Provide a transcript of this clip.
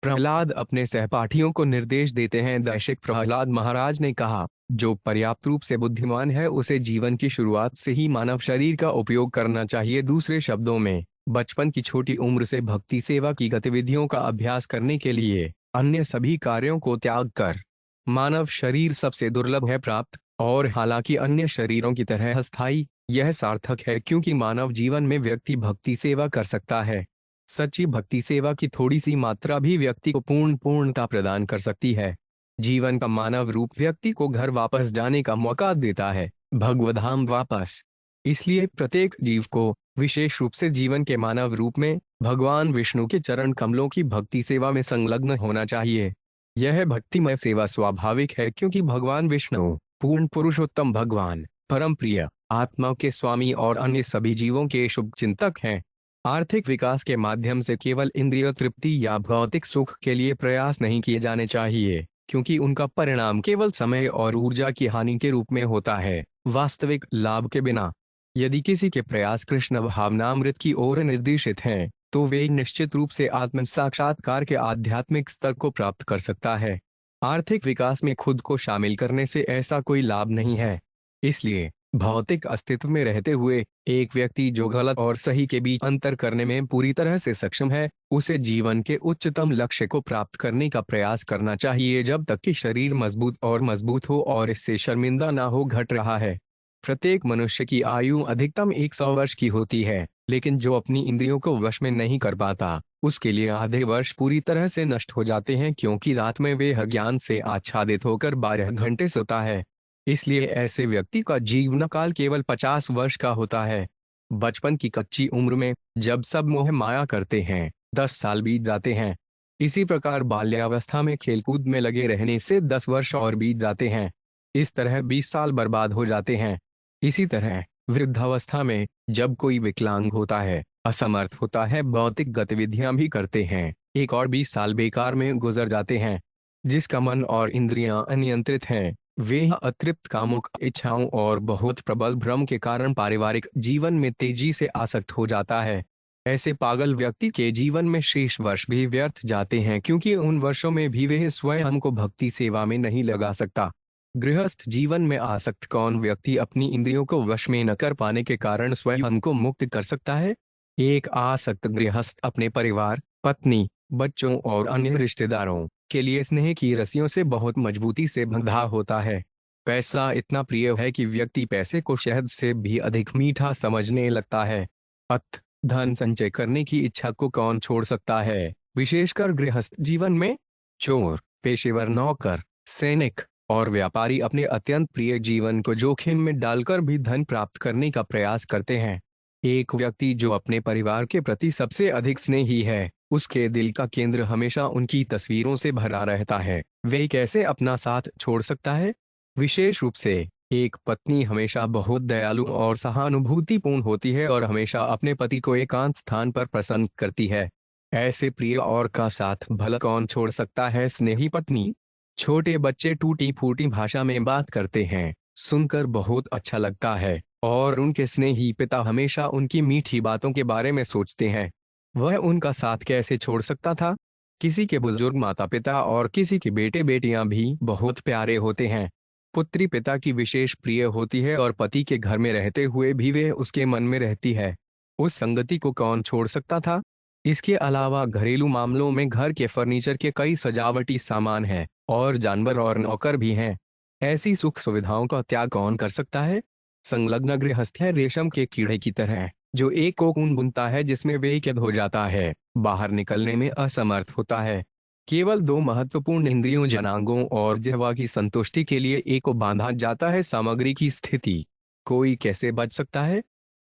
प्रहलाद अपने सहपाठियों को निर्देश देते हैं। दैशिक प्रहलाद महाराज ने कहा, जो पर्याप्त रूप से बुद्धिमान है उसे जीवन की शुरुआत से ही मानव शरीर का उपयोग करना चाहिए। दूसरे शब्दों में, बचपन की छोटी उम्र से भक्ति सेवा की गतिविधियों का अभ्यास करने के लिए अन्य सभी कार्यों को त्याग कर मानव शरीर सबसे दुर्लभ है प्राप्त, और हालांकि अन्य शरीरों की तरह अस्थायी, यह सार्थक है क्योंकि मानव जीवन में व्यक्ति भक्ति सेवा कर सकता है। सच्ची भक्ति सेवा की थोड़ी सी मात्रा भी व्यक्ति को पूर्णता प्रदान कर सकती है। जीवन का मानव रूप व्यक्ति को घर वापस जाने का मौका देता है, भगवधाम वापस। इसलिए प्रत्येक जीव को, विशेष रूप से जीवन के मानव रूप में, भगवान विष्णु के चरण कमलों की भक्ति सेवा में संलग्न होना चाहिए। यह भक्तिमय सेवा स्वाभाविक है क्योंकि भगवान विष्णु पूर्ण पुरुषोत्तम भगवान, परम प्रिय, आत्मा के स्वामी और अन्य सभी जीवों के शुभ चिंतक हैं। आर्थिक विकास के माध्यम से केवल इंद्रिय तृप्ति या भौतिक सुख के लिए प्रयास नहीं किए जाने चाहिए, क्योंकि उनका परिणाम केवल समय और ऊर्जा की हानि के रूप में होता है, वास्तविक लाभ के बिना। यदि किसी के प्रयास कृष्ण भावनामृत की ओर निर्देशित हैं, तो वे निश्चित रूप से आत्म साक्षात्कार के आध्यात्मिक स्तर को प्राप्त कर सकता है। आर्थिक विकास में खुद को शामिल करने से ऐसा कोई लाभ नहीं है। इसलिए भौतिक अस्तित्व में रहते हुए एक व्यक्ति जो गलत और सही के बीच अंतर करने में पूरी तरह से सक्षम है, उसे जीवन के उच्चतम लक्ष्य को प्राप्त करने का प्रयास करना चाहिए जब तक कि शरीर मजबूत हो और इससे शर्मिंदा ना हो। घट रहा है, प्रत्येक मनुष्य की आयु अधिकतम 100 वर्ष की होती है, लेकिन जो अपनी इंद्रियों को वश में नहीं कर पाता, उसके लिए आधे वर्ष पूरी तरह से नष्ट हो जाते हैं, क्योंकि रात में वे अज्ञान से आच्छादित होकर 12 घंटे सोता है। इसलिए ऐसे व्यक्ति का जीवन काल केवल 50 वर्ष का होता है। बचपन की कच्ची उम्र में जब सब मोह माया करते हैं, 10 साल बीत जाते हैं। इसी प्रकार बाल्यावस्था में खेलकूद में लगे रहने से 10 वर्ष और बीत जाते हैं। इस तरह 20 साल बर्बाद हो जाते हैं। इसी तरह वृद्धावस्था में जब कोई विकलांग होता है, असमर्थ होता है, भौतिक गतिविधियां भी करते हैं, 1 और 20 साल बेकार में गुजर जाते हैं। जिसका मन और इंद्रियां अनियंत्रित हैं, वे अतृप्त कामुक इच्छाओं और बहुत प्रबल भ्रम के कारण पारिवारिक जीवन में तेजी से आसक्त हो जाता है। ऐसे पागल व्यक्ति के जीवन में शेष वर्ष भी व्यर्थ जाते हैं, क्योंकि उन वर्षों में भी वह स्वयं को भक्ति सेवा में नहीं लगा सकता। गृहस्थ जीवन में आसक्त कौन व्यक्ति अपनी इंद्रियों को वश में न कर पाने के कारण स्वयं को मुक्त कर सकता है? एक आसक्त गृहस्थ अपने परिवार, पत्नी, बच्चों और अन्य रिश्तेदारों के लिए स्नेह की रस्सियों से बहुत मजबूती से बंधा होता है। पैसा इतना प्रिय है कि व्यक्ति पैसे को शहद से भी अधिक मीठा समझने लगता है। धन संचय करने की इच्छा को कौन छोड़ सकता है, विशेषकर गृहस्थ जीवन में? चोर, पेशेवर नौकर, सैनिक और व्यापारी अपने अत्यंत प्रिय जीवन को जोखिम में डालकर भी धन प्राप्त करने का प्रयास करते हैं। एक व्यक्ति जो अपने परिवार के प्रति सबसे अधिक स्नेही है, उसके दिल का केंद्र हमेशा उनकी तस्वीरों से भरा रहता है। वे कैसे अपना साथ छोड़ सकता है? विशेष रूप से एक पत्नी हमेशा बहुत दयालु और सहानुभूतिपूर्ण होती है और हमेशा अपने पति को एकांत स्थान पर प्रसन्न करती है। ऐसे प्रिय और का साथ भला कौन छोड़ सकता है? स्नेही पत्नी। छोटे बच्चे टूटी फूटी भाषा में बात करते हैं, सुनकर बहुत अच्छा लगता है, और उनके स्नेही पिता हमेशा उनकी मीठी बातों के बारे में सोचते हैं। वह उनका साथ कैसे छोड़ सकता था? किसी के बुजुर्ग माता पिता और किसी के बेटे बेटियां भी बहुत प्यारे होते हैं। पुत्री पिता की विशेष प्रिय होती है और पति के घर में रहते हुए भी वे उसके मन में रहती है। उस संगति को कौन छोड़ सकता था? इसके अलावा घरेलू मामलों में घर के फर्नीचर के कई सजावटी सामान हैं, और जानवर और नौकर भी हैं। ऐसी सुख सुविधाओं का त्याग कौन कर सकता है? संलग्न गृहस्थ है रेशम के कीड़े की तरह, जो एक कोकून बुनता है जिसमें वे कैद हो जाता है, बाहर निकलने में असमर्थ होता है। केवल 2 महत्वपूर्ण इंद्रियों जनांगों और जिह्वा की संतुष्टि के लिए एक को बांधा जाता है, सामग्री की स्थिति। कोई कैसे बच सकता है?